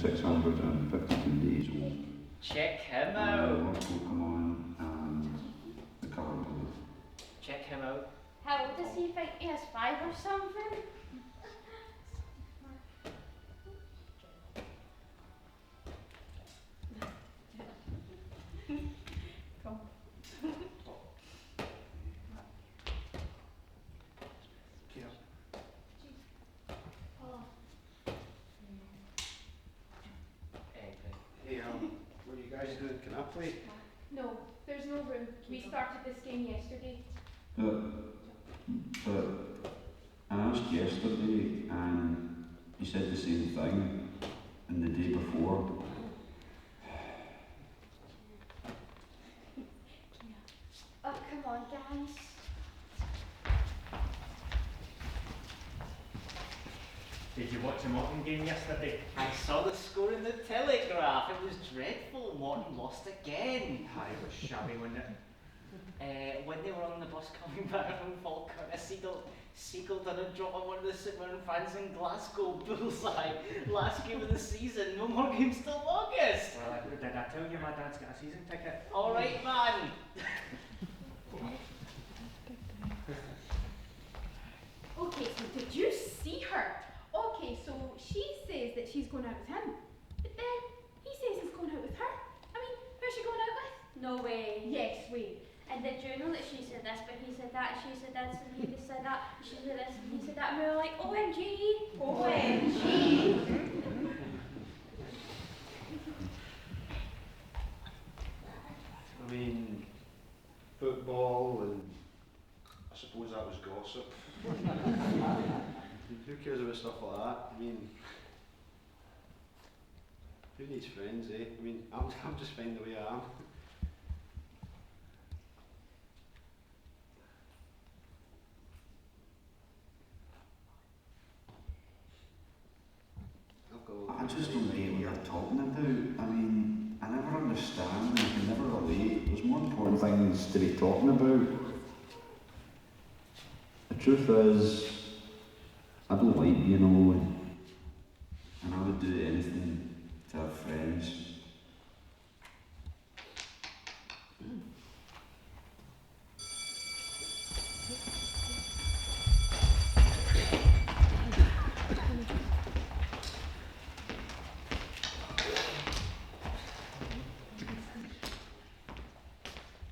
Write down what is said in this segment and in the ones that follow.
652 days old. Check him out. Lots will come on and the cover board. Check him out. How old does he think he is? 5 or something? Cool. Hey, what are you guys doing? Can I play? No, there's no room. We started this game yesterday. But I asked yesterday and he said the same thing, and the day before. Oh, come on, guys. Did you watch the Morton game yesterday? I saw the score in the Telegraph. It was dreadful. Morton lost again. Aye, it was shabby, wasn't it? When they were on the bus coming back from Falkirk, a seagull done a drop on one of the Superman fans in Glasgow. Bullseye. Last game of the season. No more games till August. Well, did I tell you my dad's got a season ticket? All right, man. Okay, so did you see her? Okay, so she says that she's going out with him. But then he says he's going out with her. I mean, who's she going out with? No way. Yes, wait. And did you know that she said this, but he said that, she said this, and he said that, she said this, and he said that, and we were like, OMG! OMG! I mean, football, and I suppose that was gossip. Who cares about stuff like that? I mean, who needs friends, eh? I mean, I'm just fine the way I am. I just don't get what you're talking about. I mean, I never understand and I can never relate. There's more important things to be talking about. The truth is, I don't like being alone. And I would do anything to have friends.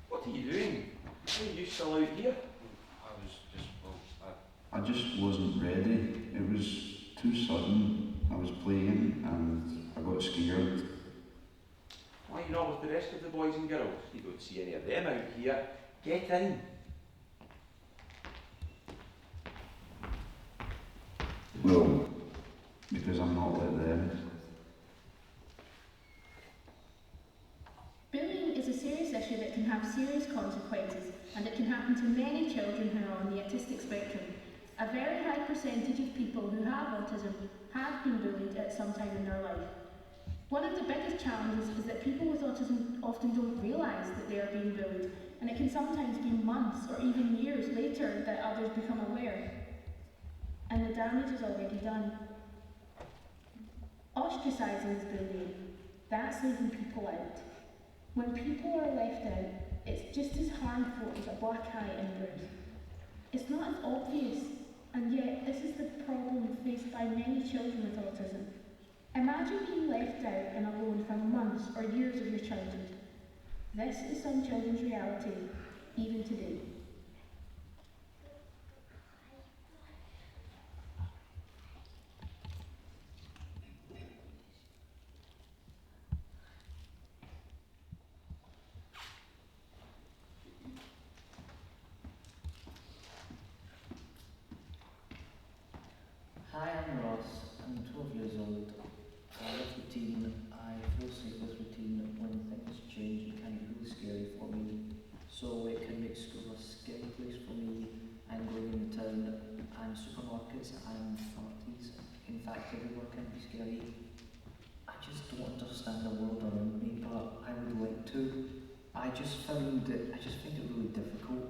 What are you doing? Are you still out here? I just wasn't ready. It was too sudden. I was playing and I got scared. Why are you not with the rest of the boys and girls? You don't see any of them out here. Get in. Well, because I'm not like them. Bullying is a serious issue that can have serious consequences, and it can happen to many children who are on the autistic spectrum. A very high percentage of people who have autism have been bullied at some time in their life. One of the biggest challenges is that people with autism often don't realise that they are being bullied, and it can sometimes be months or even years later that others become aware. And the damage is already done. Ostracising is bullying. That's leaving people out. When people are left out, it's just as harmful as a black eye injury. It's not as obvious, and yet this is the problem faced by many children with autism. Imagine being left out and alone for months or years of your childhood. This is some children's reality, even today. Hi, I'm Ross. I'm 12 years old. I love routine. I feel safe with routine. When things change, it can be really scary for me. So it can make school a scary place for me. I'm going in town and supermarkets and parties. In fact, everywhere can be scary. I just don't understand the world around me, but I would like to. I just find it really difficult.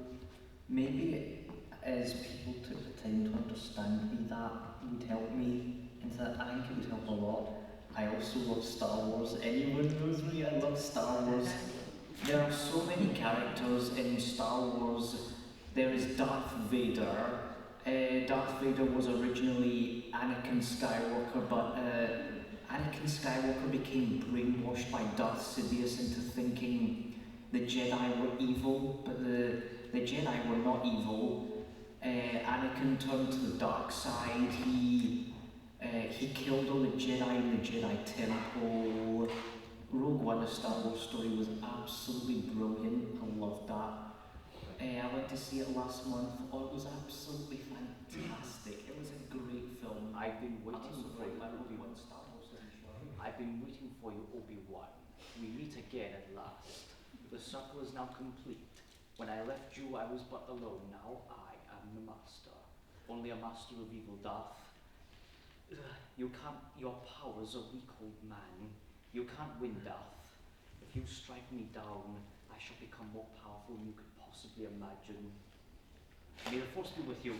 Maybe as people took the time to understand me, that would help me, and that I think it would help a lot. I also love Star Wars. Anyone knows me, I love Star Wars. There are so many characters in Star Wars. There is Darth Vader. Darth Vader was originally Anakin Skywalker, but Anakin Skywalker became brainwashed by Darth Sidious into thinking the Jedi were evil, but the Jedi were not evil. Anakin turned to the dark side. He killed all the Jedi in the Jedi Temple. Rogue One, a Star Wars story, was absolutely brilliant. I loved that. I went to see it last month. Oh, it was absolutely fantastic. It was a great film. I've been waiting for you, Obi-Wan. Star Wars didn't show. I've been waiting for you, Obi-Wan. We meet again at last. The circle is now complete. When I left you, I was but alone. Now I am the master. Only a master of evil, Darth. You can't. Your power's a weak old man. You can't win, Darth. If you strike me down, I shall become more powerful than you could possibly imagine. May the Force be with you.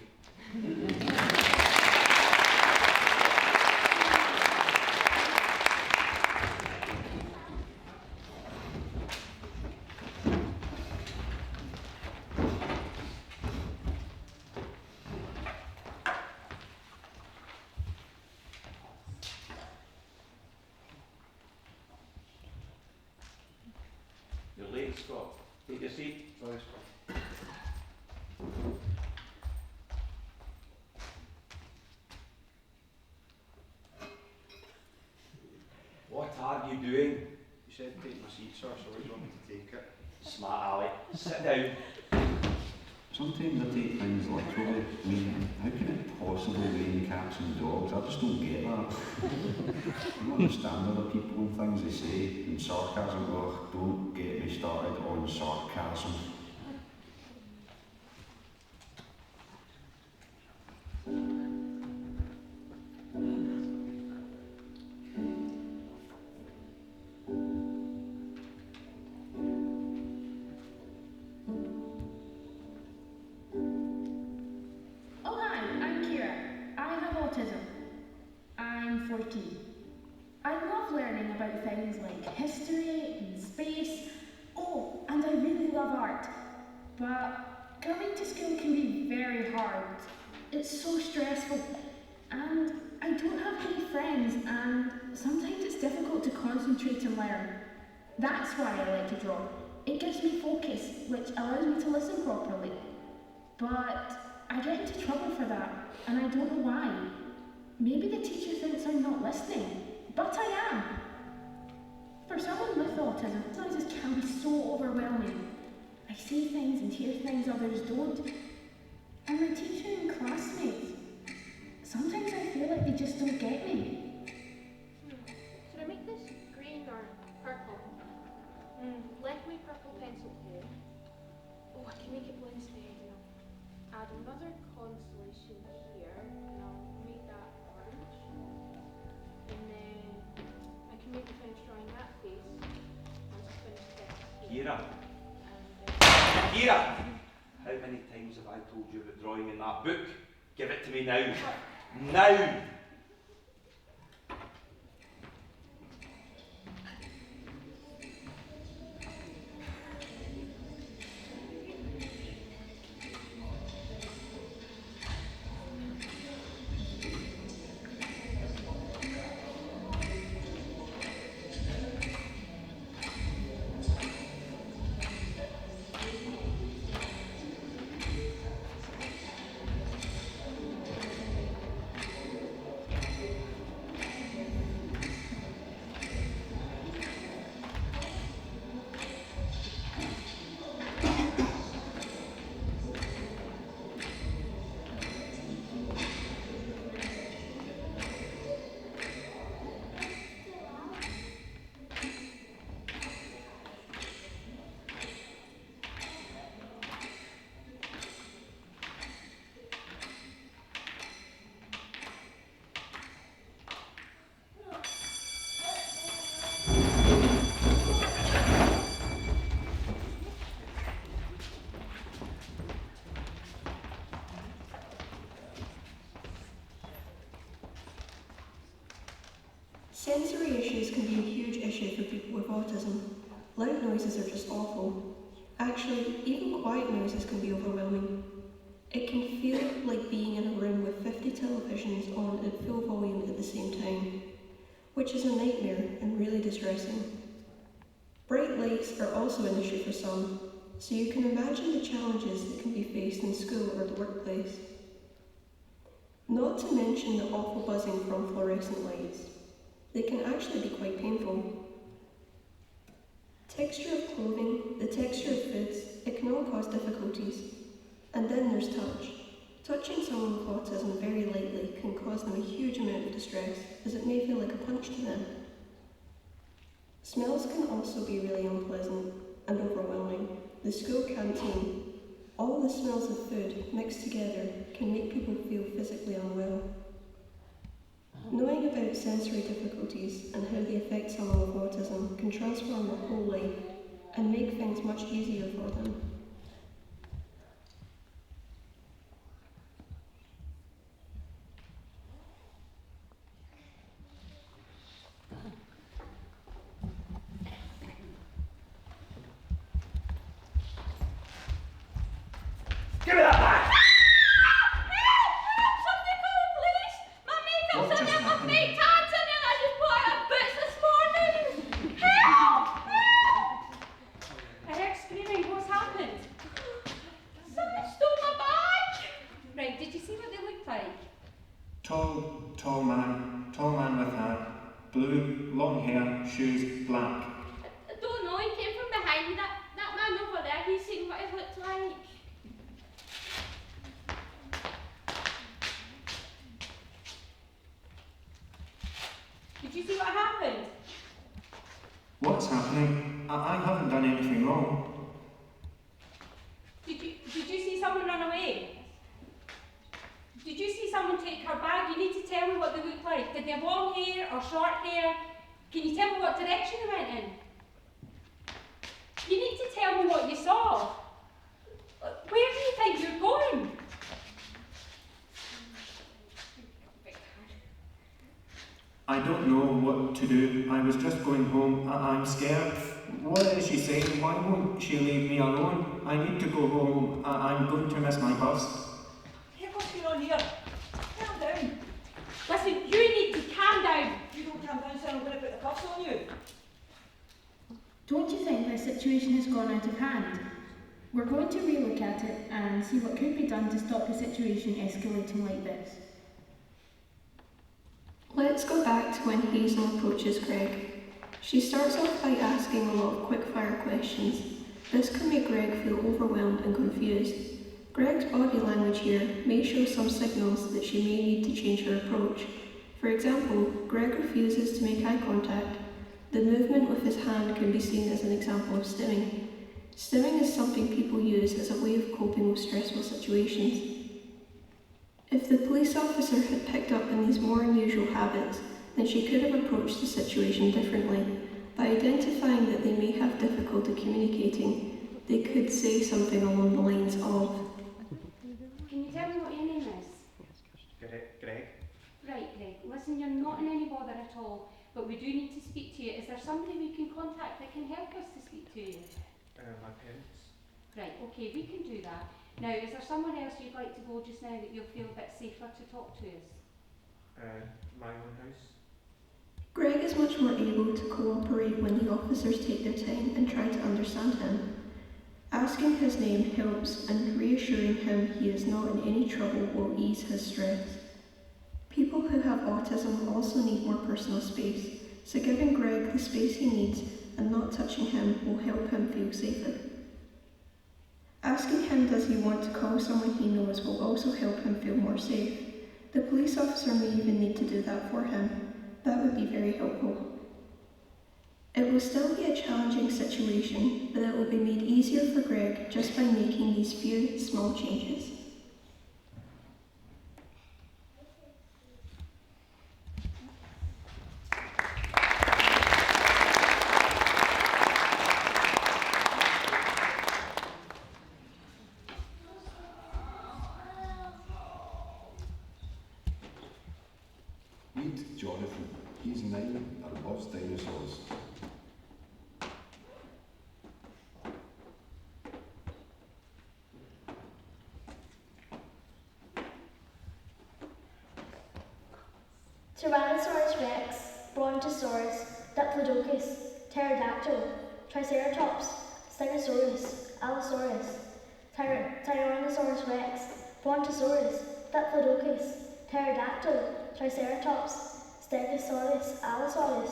You're late, Scott. Take your seat. Sorry, Scott. What are you doing? You said take my seat, sir, so I want me to take it. Smart Alex. Sit down. Sometimes I take things literally. I mean, how can it possibly rain cats and dogs? I just don't get that. I don't understand other people and things they say. And sarcasm, ugh, don't get me started on sarcasm. Oh hi, I'm Kira. I have autism. I'm 14. I love learning about things like history and space. Oh, and I really love art. But coming to school can be very hard. It's so stressful. And I don't have many friends, and sometimes it's difficult to concentrate and learn. That's why I like to draw. It gives me focus, which allows me to listen properly. But I get into trouble for that, and I don't know why. Maybe the teacher thinks I'm not listening, but I am. For someone with autism, sometimes it can be so overwhelming. I see things and hear things others don't. And my teacher and classmates, sometimes I feel like they just don't get me. Should I make this green or purple? Let me purple pencil here. Oh, I can make it blend steady. Add another constellation here, and I'll make that orange. And then I can maybe finish drawing that face. Once I finish this here. Kira. And Kira! How many times have I told you about drawing in that book? Give it to me now. Now! Sensory issues can be a huge issue for people with autism. Loud noises are just awful. Actually, even quiet noises can be overwhelming. It can feel like being in a room with 50 televisions on at full volume at the same time, which is a nightmare and really distressing. Bright lights are also an issue for some, so you can imagine the challenges that can be faced in school or the workplace. Not to mention the awful buzzing from fluorescent lights. They can actually be quite painful. Texture of clothing, the texture of foods, it can all cause difficulties. And then there's touch. Touching someone with autism very lightly can cause them a huge amount of distress, as it may feel like a punch to them. Smells can also be really unpleasant and overwhelming. The school canteen, all the smells of food mixed together can make people feel physically unwell. Knowing about sensory difficulties and how they affect someone with autism can transform their whole life and make things much easier for them. Give me that back! Somebody call the police! My makeup's What in just it, my happened? fake tans in it, I just bought it at Boots this morning! Help! I heard screaming, what's happened? Someone stole my bag! Right, did you see what they looked like? Tall man with hair, blue, long hair, shoes, black. I don't know, he came from behind me, that man over there, he's seen what he looked like. Did you see what happened? What's happening? I haven't done anything wrong. Did you see someone run away? Did you see someone take her bag? You need to tell me what they looked like. Did they have long hair or short hair? Can you tell me what direction they went in? You need to tell me what you saw. Where do you think you're going? I don't know what to do. I was just going home. I'm scared. What is she saying? Why won't she leave me alone? I need to go home. I'm going to miss my bus. Hey, what's going on here? Calm down. Listen, you need to calm down. You don't calm down, son, I'm going to put the cuffs on you. Don't you think this situation has gone out of hand? We're going to relook at it and see what could be done to stop the situation escalating like this. Let's go back to when Hazel approaches Greg. She starts off by asking a lot of quick-fire questions. This can make Greg feel overwhelmed and confused. Greg's body language here may show some signals that she may need to change her approach. For example, Greg refuses to make eye contact. The movement with his hand can be seen as an example of stimming. Stimming is something people use as a way of coping with stressful situations. If the police officer had picked up on these more unusual habits, then she could have approached the situation differently. By identifying that they may have difficulty communicating, they could say something along the lines of, Can you tell me what your name is? Greg? Right, Greg. Listen, you're not in any bother at all, but we do need to speak to you. Is there somebody we can contact that can help us to speak to you? My parents. Right, okay, we can do that. Now, is there somewhere else you'd like to go just now that you'll feel a bit safer to talk to us? My own house. Greg is much more able to cooperate when the officers take their time and try to understand him. Asking his name helps, and reassuring him he is not in any trouble will ease his stress. People who have autism also need more personal space, so giving Greg the space he needs and not touching him will help him feel safer. Asking him does he want to call someone he knows will also help him feel more safe. The police officer may even need to do that for him. That would be very helpful. It will still be a challenging situation, but it will be made easier for Greg just by making these few small changes. Meet Jonathan. He's 9 and loves dinosaurs. Tyrannosaurus rex, Brontosaurus, Diplodocus, Pterodactyl, Triceratops, Stegosaurus, Allosaurus, Tyrannosaurus rex, Brontosaurus, Diplodocus, Pterodactyl, Triceratops, Stegosaurus, Allosaurus,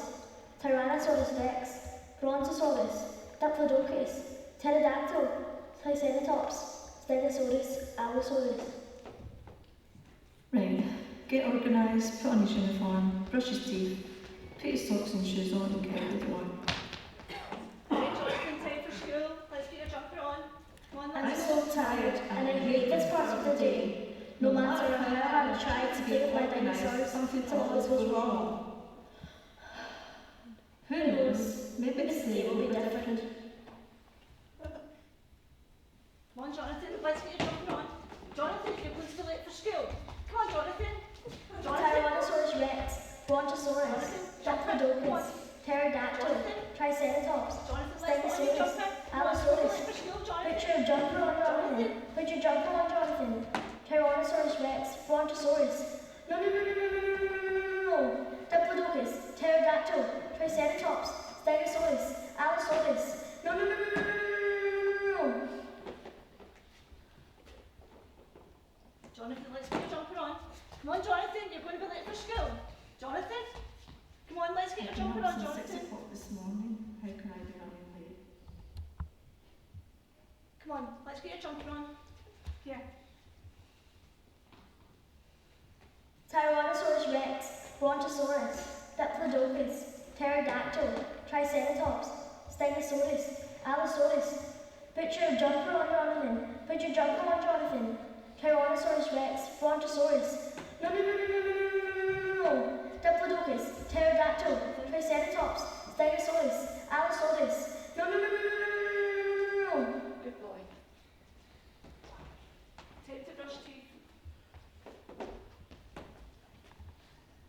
Tyrannosaurus rex, Brontosaurus, Diplodocus, Pterodactyl, Triceratops, Stegosaurus, Allosaurus. Right, get organised, put on his uniform, brush his teeth, put his socks and shoes on and get out the door. Right, Jonathan, time for school. Let's get your jumper on. Come on, I'm let's so tired and I hate this part of the day. No matter how hard I try to play with my dinosaurs, something always goes wrong. Who knows? Maybe this day will be different. Come on, Jonathan, let's get your jumper on. Jonathan, you're going to be late for school. Come on, Jonathan. Tyrannosaurus rex, Brontosaurus, Diplodocus, Pterodactyl, Triceratops, Stegosaurus, Allosaurus. Put your jumper on, Jonathan. Put your jumper on, Jonathan. Tyrannosaurus rex, Brontosaurus. No. Diplodocus, Pterodactyl, Triceratops, Stegosaurus, Allosaurus. No. Jonathan, let's get your jumper on. Come on, Jonathan, you're going to be late for school. Jonathan, come on, let's get your jumper on, Since 6 Jonathan. o'clock this morning, how can I be running late? Come on, let's get your jumper on. Here. Tyrannosaurus rex, Brontosaurus, Diplodocus, Pterodactyl, Triceratops, Stegosaurus, Allosaurus. Put your jumper on, Jonathan. Put your jumper on, Jonathan. Tyrannosaurus rex, Brontosaurus. No. Diplodocus, Pterodactyl, Triceratops, Stegosaurus, Allosaurus. No. Good boy. Take the brush teeth.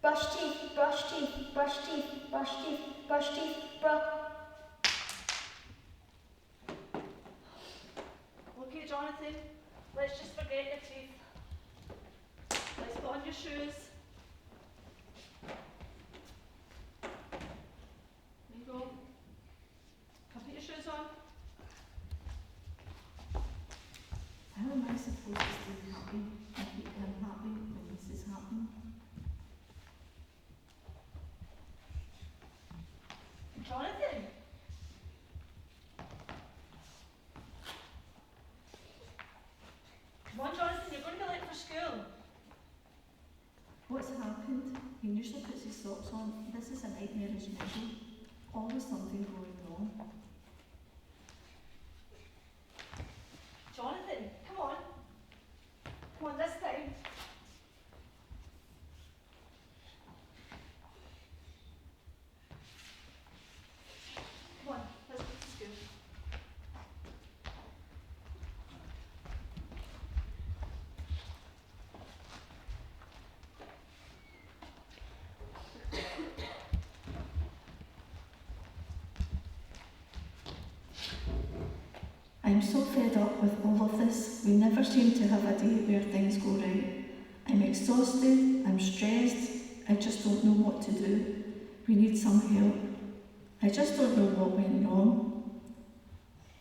Brush teeth, brush teeth, brush teeth, brush teeth, brush teeth, brush. Okay, Jonathan, let's just forget your teeth. Let's put on your shoes. There you go. Come put your shoes on. How am I supposed to stay happy and keep him happy when this is happening? Jonathan! Come on, Jonathan, you're going to be late for school. What's happened? He usually puts his socks on. This is a nightmare as usual. Always something going wrong. Jonathan, come on. Come on, this time. Come on, let's go to school. I'm so fed up with all of this. We never seem to have a day where things go right. I'm exhausted, I'm stressed, I just don't know what to do. We need some help. I just don't know what went wrong.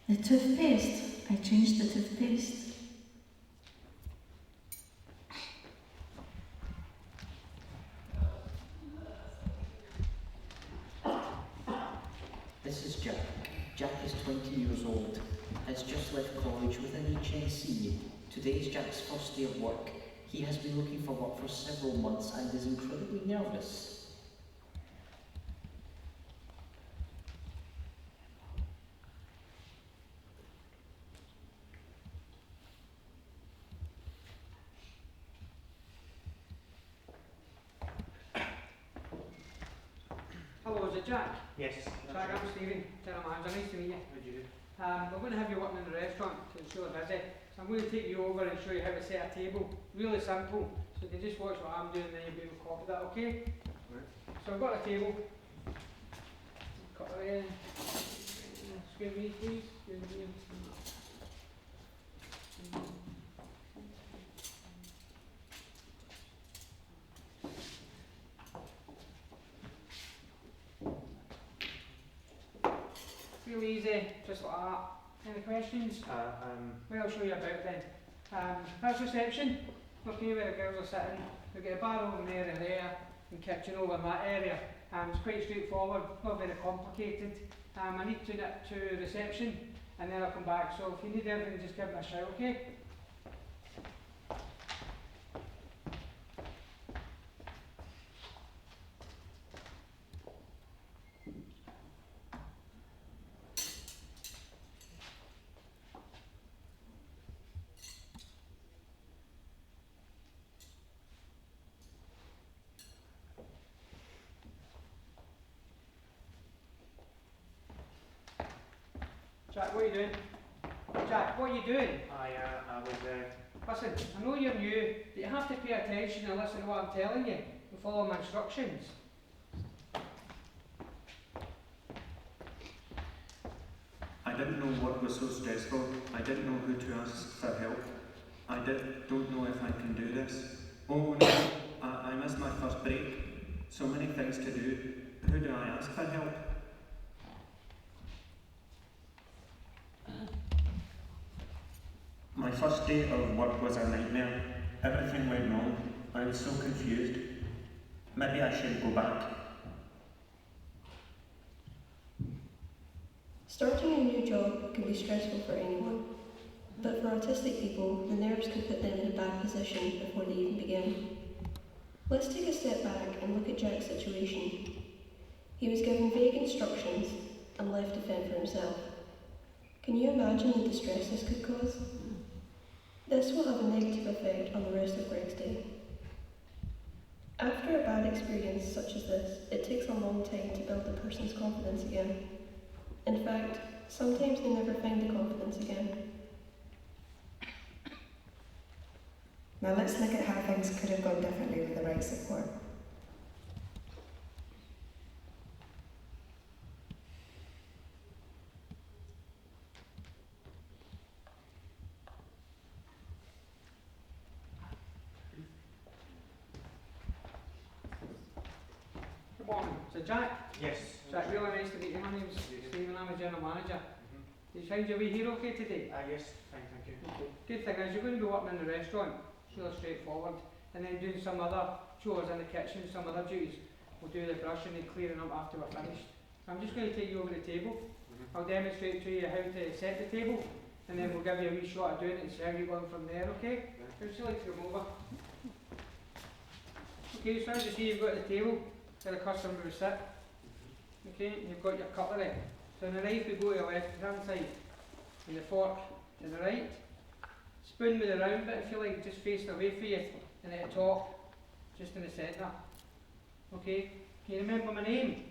The toothpaste. I changed the toothpaste. This is Jack. Jack is 20 years old, has just left college with an HNC. Today is Jack's first day of work. He has been looking for work for several months and is incredibly nervous. Hello, is it Jack? Yes. Jack, I'm Stephen, general manager. Nice to meet you. How do you do? We're going to have you working in the restaurant to ensure they're busy. So I'm going to take you over and show you how to set a table. Really simple. So you can just watch what I'm doing and then you'll be able to copy that, okay? Right. So I've got a table. Excuse me, please. Excuse me. Real easy, just like that. Any questions? Well, I'll show you about then. That's reception. Okay, where the girls are sitting. We've got a bar over there and there, and kitchen over in that area. It's quite straightforward, not very complicated. I need to get to reception, and then I'll come back. So if you need anything, just give me a shout, okay? Jack, what are you doing? Jack, what are you doing? I was Listen, I know you're new, but you have to pay attention and listen to what I'm telling you and follow my instructions. I didn't know work was so stressful. I didn't know who to ask for help. I don't know if I can do this. Oh no, I missed my first break. So many things to do. Who do I ask for help? My first day of work was a nightmare. Everything went wrong. I was so confused. Maybe I should go back. Starting a new job can be stressful for anyone, but for autistic people, the nerves can put them in a bad position before they even begin. Let's take a step back and look at Jack's situation. He was given vague instructions and left to fend for himself. Can you imagine the distress this could cause? This will have a negative effect on the rest of Greg's day. After a bad experience such as this, it takes a long time to build a person's confidence again. In fact, sometimes they never find the confidence again. Now let's look at how things could have gone differently with the right support. Good morning. So Jack? Yes. Jack, really nice to meet you. My name's Stephen, I'm a general manager. Did you find your way here okay today? Yes, fine, thank you. Okay. Good thing is you're going to be working in the restaurant. It's really straightforward. And then doing some other chores in the kitchen, some other duties. We'll do the brushing and clearing up after we're finished. I'm just going to take you over the table. I'll demonstrate to you how to set the table, and then we'll give you a wee shot of doing it and see how you go on from there, okay? How would you like to come over? Okay, so as you see, you've got the table where the customer will sit. Okay, and you've got your cutlery. So on the knife we go to the left hand side, and the fork to the right. Spoon with the round bit if you like, just facing away for you, and at the top, just in the centre. Okay, can you remember my name?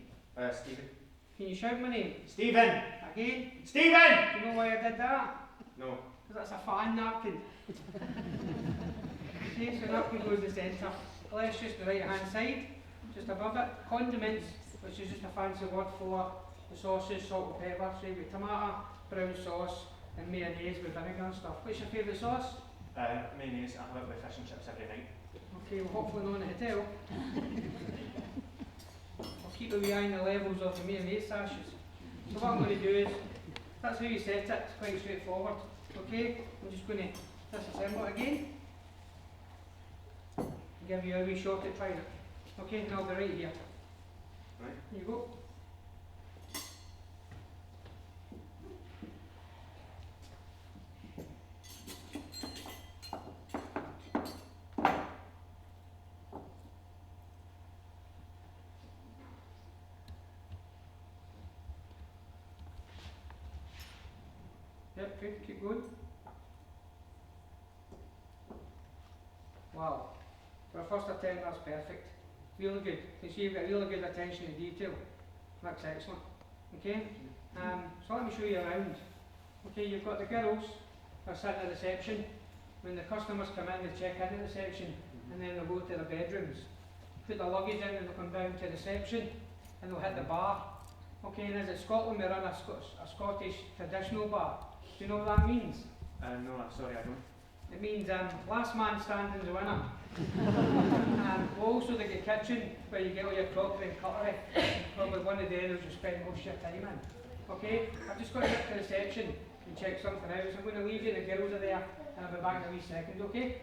Stephen. Can you shout my name? Stephen! Again? Stephen! Do you know why I did that? No. Because that's a fan napkin. Okay, so napkin goes in the centre. Let's just the right hand side, just above it. Condiments, which is just a fancy word for the sauces, salt and pepper, say with tomato, brown sauce, and mayonnaise with vinegar and stuff. What's your favourite sauce? Mayonnaise. I have it with fish and chips every night. Okay, well hopefully not in the hotel. I'll keep a wee eye on the levels of the mayonnaise sashes. So what I'm going to do is, that's how you set it, it's quite straightforward. Okay, I'm just going to disassemble it again. Give you a wee shot at trying it. Okay, and I'll be right here. Right. Here you go. Yep, good, keep going. Wow. For a first attempt, that's perfect. Really good. You see you've got really good attention to detail. That's excellent. Okay? So let me show you around. Okay, you've got the girls who are sitting at reception. When the customers come in, they check in at reception, and then they'll go to their bedrooms. put their luggage in and they'll come down to reception and they'll hit the bar. Okay, and as at Scotland we run a Scottish traditional bar. Do you know what that means? No, I'm sorry, I don't. It means last man standing's the winner. Also the kitchen where you get all your crockery and cutlery. Probably one of the areas you spend most of your time in. Okay, I've just got to get to reception and check something out, so I'm going to leave you, the girls are there, and I'll be back in a wee second, okay?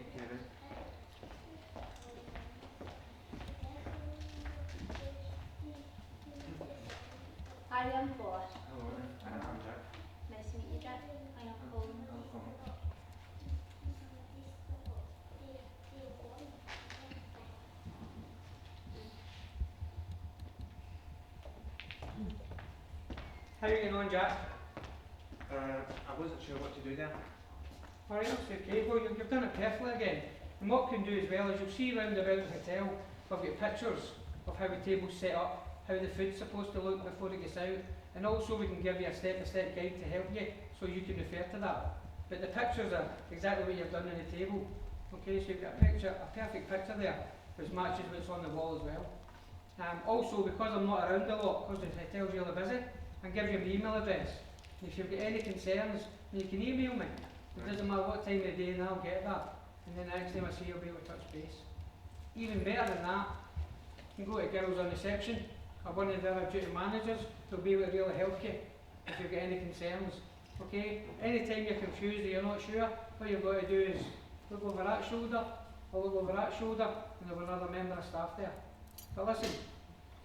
Hi, I'm Paula. Hello, I'm Jack. Nice to meet you, Jack. Hi, I'm Colin. How are you getting on, Jack? I wasn't sure what to do there. Alright, that's okay. Well, you've done it carefully again. And what you can do as well is you'll see round about the hotel, we've got pictures of how the table's set up, how the food's supposed to look before it gets out, and also we can give you a step-by-step guide to help you, so you can refer to that. But the pictures are exactly what you've done on the table. Okay, so you've got a picture, a perfect picture there, which matches what's on the wall as well. Also, because I'm not around a lot, because the hotel's really busy, I can give you my email address. And if you've got any concerns, then you can email me. It doesn't matter what time of day, and I'll get that. And then the next time I see you, I'll be able to touch base. Even better than that, you can go to girls on reception, or one of the other duty managers, who'll be able to really help you if you've got any concerns. Okay? Anytime you're confused or you're not sure, what you've got to do is look over that shoulder, or look over that shoulder, and there'll be another member of staff there. But listen,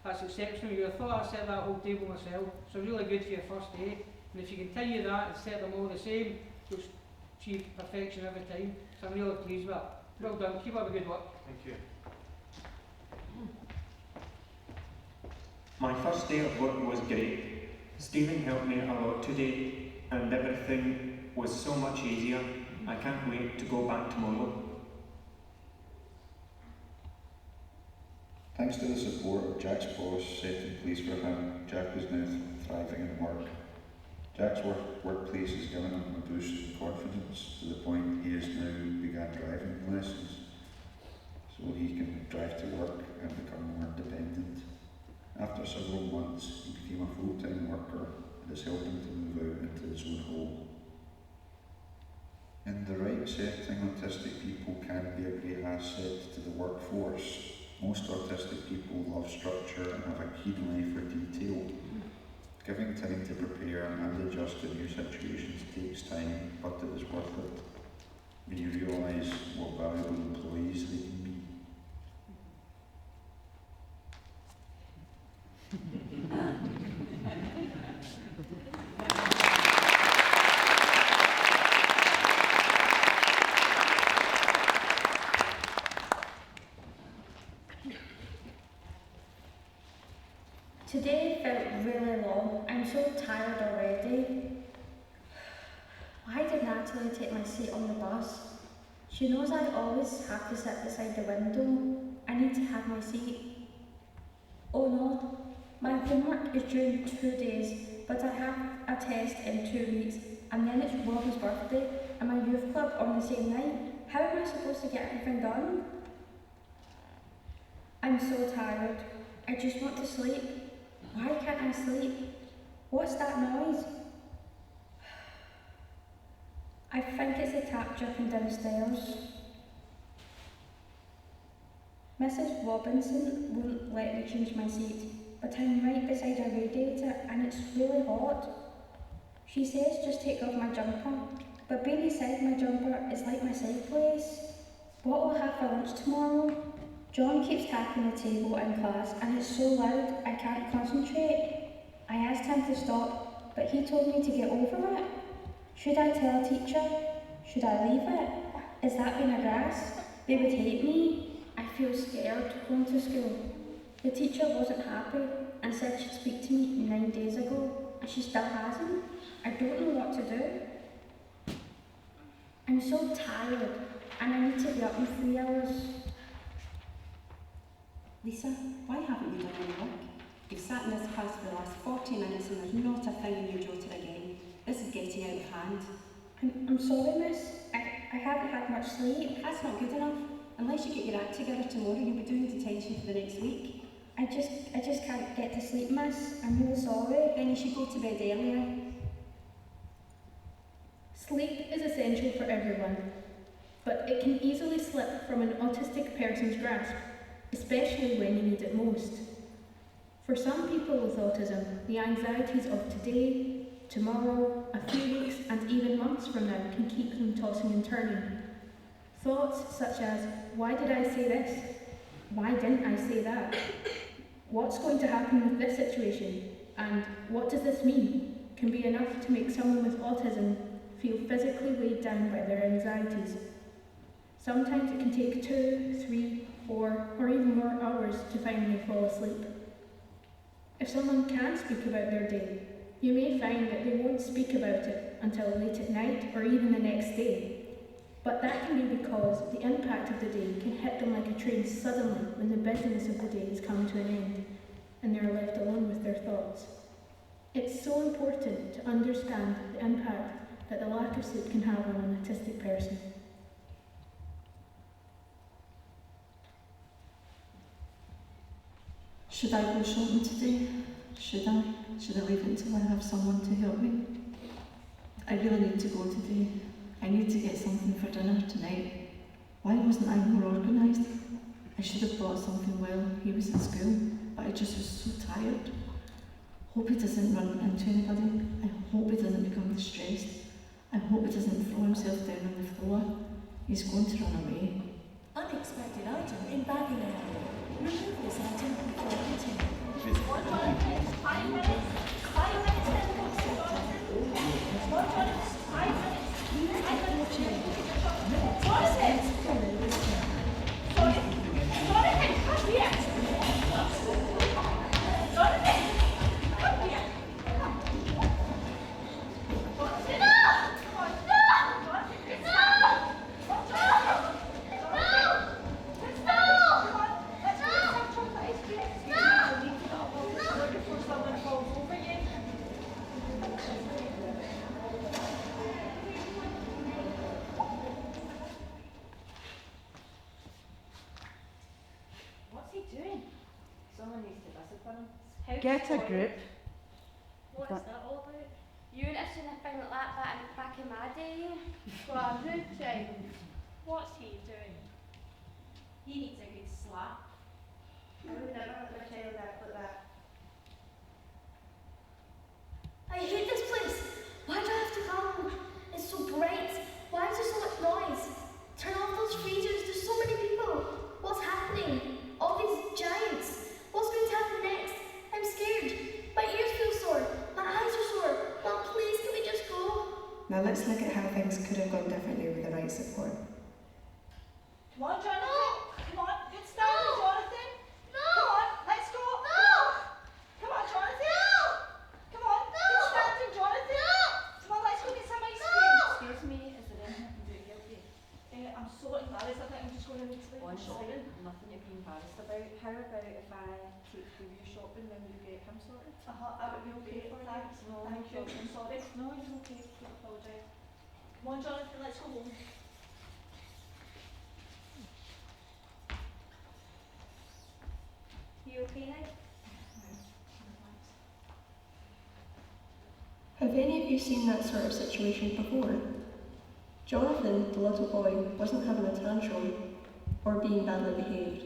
that's exceptional. You thought I set that whole table myself, so really good for your first day. And if you continue that and set them all the same, you'll achieve perfection every time. So I'm really pleased with it. Well done. Keep up the good work. Thank you. My first day at work was great. Stephen helped me a lot today, and everything was so much easier. I can't wait to go back tomorrow. Thanks to the support of Jack's boss set in place for him, Jack is now thriving in work. Jack's workplace has given him a boost in confidence to the point he has now begun driving lessons, so he can drive to work and become more independent. After several months, he became a full-time worker and is helping to move out into his own home. In the right setting, autistic people can be a great asset to the workforce. Most autistic people love structure and have a keen eye for detail. Giving time to prepare and adjust to new situations takes time, but it is worth it when you realise what valuable employees they can be. Today felt really long. I'm so tired already. Why did Natalie take my seat on the bus? She knows I always have to sit beside the window. I need to have my seat. Oh no, my homework is due in 2 days, but I have a test in 2 weeks, and then it's Rob's birthday and my youth club on the same night. How am I supposed to get everything done? I'm so tired. I just want to sleep. Why can't I sleep? What's that noise? I think it's a tap dripping downstairs. Mrs. Robinson won't let me change my seat, but I'm right beside a radiator and it's really hot. She says just take off my jumper, but being beside my jumper is like my safe place. What will I have for lunch tomorrow? John keeps tapping the table in class and it's so loud I can't concentrate. I asked him to stop, but he told me to get over it. Should I tell a teacher? Should I leave it? Is that being a grass? They would hate me. I feel scared going to school. The teacher wasn't happy and said she'd speak to me 9 days ago, and she still hasn't. I don't know what to do. I'm so tired and I need to be up in 3 hours. Lisa, why haven't you done any work? You've sat in this class for the last 40 minutes and there's not a thing in your jotter again. This is getting out of hand. I'm sorry, miss. I haven't had much sleep. That's not good enough. Unless you get your act together tomorrow, you'll be doing detention for the next week. I just can't get to sleep, miss. I'm really sorry. Then you should go to bed earlier. Sleep is essential for everyone, but it can easily slip from an autistic person's grasp, especially when you need it most. For some people with autism, the anxieties of today, tomorrow, a few weeks, and even months from now can keep them tossing and turning. Thoughts such as, why did I say this? Why didn't I say that? What's going to happen with this situation? And what does this mean? Can be enough to make someone with autism feel physically weighed down by their anxieties. Sometimes it can take 2, 3, 4, or even more hours to finally fall asleep. If someone can speak about their day, you may find that they won't speak about it until late at night or even the next day. But that can be because the impact of the day can hit them like a train suddenly when the busyness of the day has come to an end and they are left alone with their thoughts. It's so important to understand the impact that the lack of sleep can have on an autistic person. Should I go shopping today? Should I? Should I leave it until I have someone to help me? I really need to go today. I need to get something for dinner tonight. Why wasn't I more organised? I should have bought something while he was in school, but I just was so tired. Hope he doesn't run into anybody. I hope he doesn't become distressed. I hope he doesn't throw himself down on the floor. He's going to run away. Unexpected item in bagging area. Remove this item before eating. 5 minutes. 5 minutes then. 5 minutes. 5 minutes. Get a grip. What's that all about? You ain't seen a thing like that back in my day. Well, who child? What's he doing? He needs a good slap. I would never let my child act like that. I hate this place. Why do I have to come? It's so bright. Why is there so much noise? Turn off those freezers. There's so many people. What's happening? All these giants. What's going to happen next? I'm scared. My ears feel sore. My eyes are sore. Mom, please, can we just go? Now let's look at how things could have gone differently with the right support. Come on, Jonathan. No. Come on, good start, no. Jonathan. No. Come on, let's go. No. Come on, Jonathan. No. Come on, no. Good starting, Jonathan. No. Come on, let's go get some ice cream. No. Excuse me, is there anything I can do to help you? I'm so embarrassed. I think I'm just going to need to leave shopping. Nothing to be embarrassed about. How about if I take you shopping when you get him sorted? That would be okay. Thanks. No, Thank you. problem. I'm sorry. No, it's okay. Don't apologise. Come on, Jonathan, let's go home. You okay now? Have any of you seen that sort of situation before? Jonathan, the little boy, wasn't having a tantrum or being badly behaved.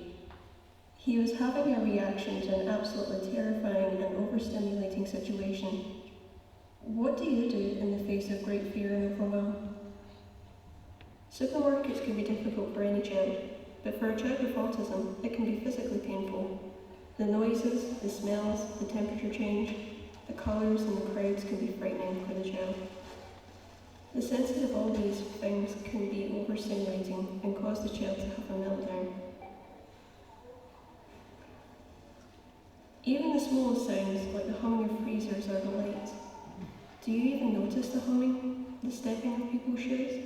He was having a reaction to an absolutely terrifying and overstimulating situation. What do you do in the face of great fear and overwhelm? Supermarkets can be difficult for any child, but for a child with autism, it can be physically painful. The noises, the smells, the temperature change, the colours and the crowds can be frightening for the child. The senses of all these things can be overstimulating and cause the child to have a meltdown. Even the smallest sounds, like the humming of freezers or the lights. Do you even notice the humming, the stepping of people's shoes?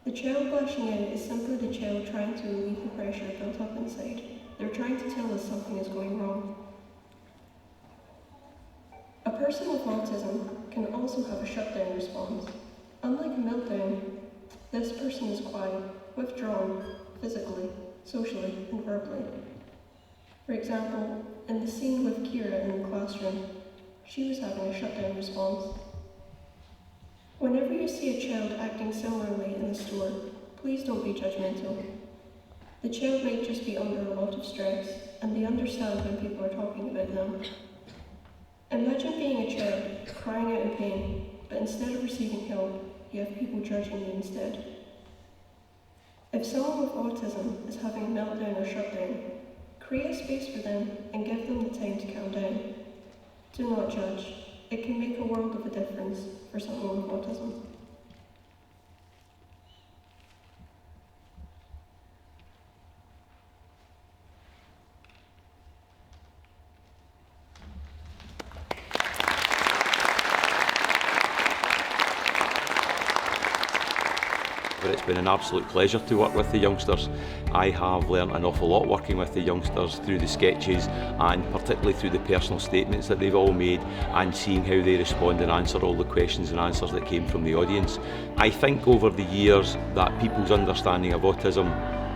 The child lashing out is simply the child trying to relieve the pressure built up inside. They're trying to tell us something is going wrong. A person with autism can also have a shutdown response. Unlike a meltdown, this person is quiet, withdrawn, physically, socially, and verbally. For example, in the scene with Kira in the classroom, she was having a shutdown response. Whenever you see a child acting similarly in the store, please don't be judgmental. The child might just be under a lot of stress, and they understand when people are talking about them. Imagine being a child, crying out in pain, but instead of receiving help, you have people judging you instead. If someone with autism is having a meltdown or shutdown, create a space for them and give them the time to calm down. Do not judge. It can make a world of a difference for someone with autism. But it's been an absolute pleasure to work with the youngsters. I have learned an awful lot working with the youngsters through the sketches and particularly through the personal statements that they've all made and seeing how they respond and answer all the questions and answers that came from the audience. I think over the years that people's understanding of autism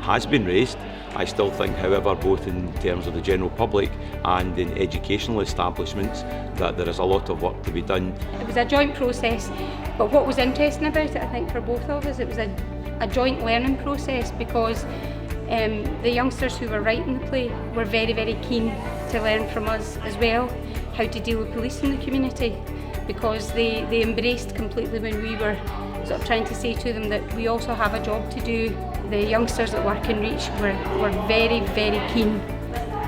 has been raised. I still think, however, both in terms of the general public and in educational establishments, that there is a lot of work to be done. It was a joint process, but what was interesting about it, I think, for both of us, it was a joint learning process because the youngsters who were writing the play were very, very keen to learn from us as well how to deal with police in the community, because they embraced completely when we were sort of trying to say to them that we also have a job to do. The youngsters that work in R.E.A were very, very keen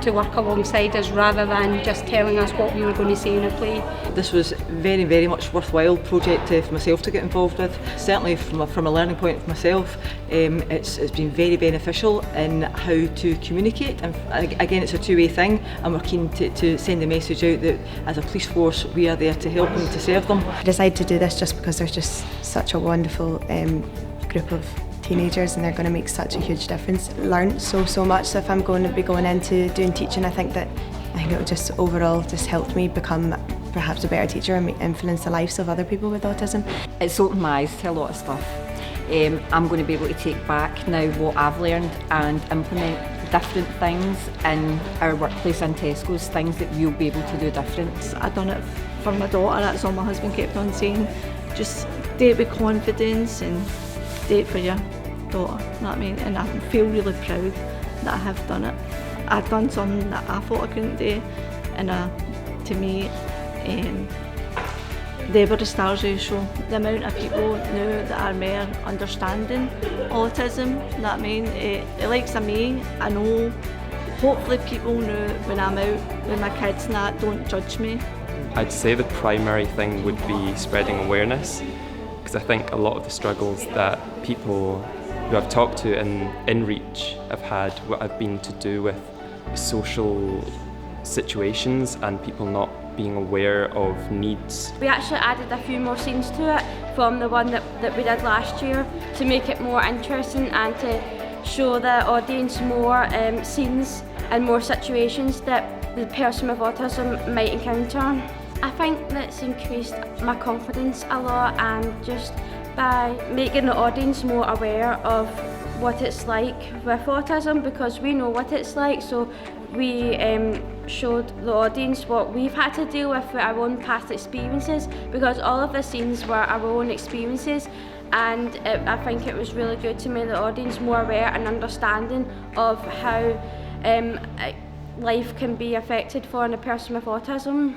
to work alongside us rather than just telling us what we were going to say in a play. This was very, very much worthwhile project for myself to get involved with. Certainly from a learning point for myself, it's been very beneficial in how to communicate, and again it's a two-way thing, and we're keen to send the message out that as a police force we are there to help them, to serve them. I decided to do this just because there's just such a wonderful group of teenagers and they're going to make such a huge difference. Learned so much, so if I'm going to be going into doing teaching, I think it will just overall just help me become perhaps a better teacher and influence the lives of other people with autism. It's opened my eyes to a lot of stuff. I'm going to be able to take back now what I've learned and implement different things in our workplace in Tesco's, things that we'll be able to do different. I've done it for my daughter, that's all my husband kept on saying. Just do it with confidence and do it for your daughter, you know what I mean? And I feel really proud that I have done it. I've done something that I thought I couldn't do, and to me, they were the stars of the show. The amount of people now that are more understanding autism, you know what I mean? The likes of me, I know, hopefully people know when I'm out with my kids and that, don't judge me. I'd say the primary thing would be spreading awareness, because I think a lot of the struggles that people who I've talked to in R.E.A have been to do with social situations and people not being aware of needs. We actually added a few more scenes to it from the one that we did last year to make it more interesting and to show the audience more scenes and more situations that the person with autism might encounter. I think that's increased my confidence a lot, and just by making the audience more aware of what it's like with autism, because we know what it's like, so we showed the audience what we've had to deal with our own past experiences, because all of the scenes were our own experiences, and I think it was really good to make the audience more aware and understanding of how life can be affected for a person with autism.